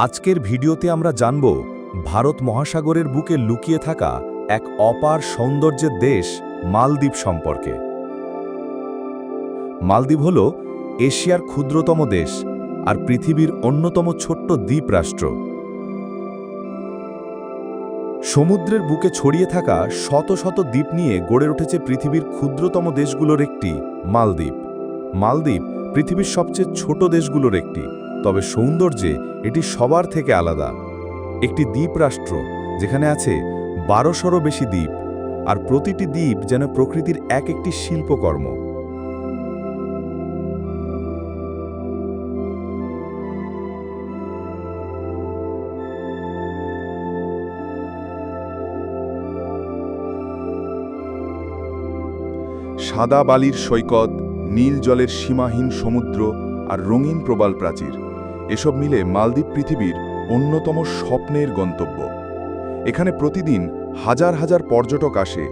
আজকের ভিডিওতে আমরা জানব ভারত মহাসাগরের বুকে লুকিয়ে থাকা এক অপার সৌন্দর্যের দেশ মালদ্বীপ সম্পর্কে। মালদ্বীপ হল এশিয়ার ক্ষুদ্রতম দেশ আর পৃথিবীর অন্যতম ছোট্ট দ্বীপ রাষ্ট্র। সমুদ্রের বুকে ছড়িয়ে থাকা শত শত দ্বীপ নিয়ে গড়ে উঠেছে পৃথিবীর ক্ষুদ্রতম দেশগুলোর একটি মালদ্বীপ। মালদ্বীপ পৃথিবীর সবচেয়ে ছোট দেশগুলোর একটি, তবে সৌন্দর্যে এটি সবার থেকে আলাদা। একটি দ্বীপ রাষ্ট্র যেখানে আছে 1200-রও বেশি দ্বীপ, আর প্রতিটি দ্বীপ যেন প্রকৃতির এক একটি শিল্পকর্ম। সাদা বালির সৈকত, নীল জলের সীমাহীন সমুদ্র আর রঙিন প্রবাল প্রাচীর, এসব মিলে মালদ্বীপ পৃথিবীর অন্যতম স্বপ্নের গন্তব্য। এখানে প্রতিদিন হাজার হাজার পর্যটক আসে,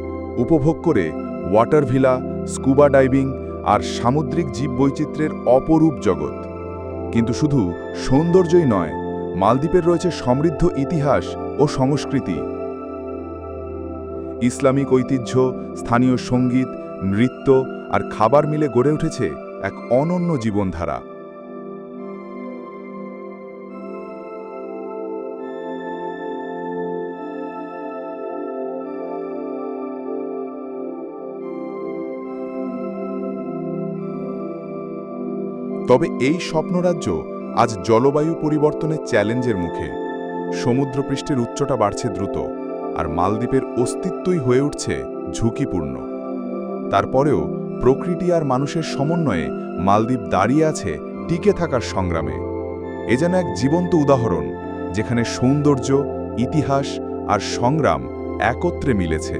উপভোগ করে ওয়াটার ভিলা, স্কুবা ডাইভিং আর সামুদ্রিক জীববৈচিত্র্যের অপরূপ জগৎ। কিন্তু শুধু সৌন্দর্যই নয়, মালদ্বীপের রয়েছে সমৃদ্ধ ইতিহাস ও সংস্কৃতি। ইসলামিক ঐতিহ্য, স্থানীয় সঙ্গীত, নৃত্য আর খাবার মিলে গড়ে উঠেছে এক অনন্য জীবনধারা। তবে এই স্বপ্নরাজ্য আজ জলবায়ু পরিবর্তনের চ্যালেঞ্জের মুখে। সমুদ্রপৃষ্ঠের উচ্চতা বাড়ছে দ্রুত, আর মালদ্বীপের অস্তিত্বই হয়ে উঠছে ঝুঁকিপূর্ণ। তারপরেও প্রকৃতি আর মানুষের সমন্বয়ে মালদ্বীপ দাঁড়িয়ে আছে টিকে থাকার সংগ্রামে। এ যেন এক জীবন্ত উদাহরণ, যেখানে সৌন্দর্য, ইতিহাস আর সংগ্রাম একত্রে মিলেছে।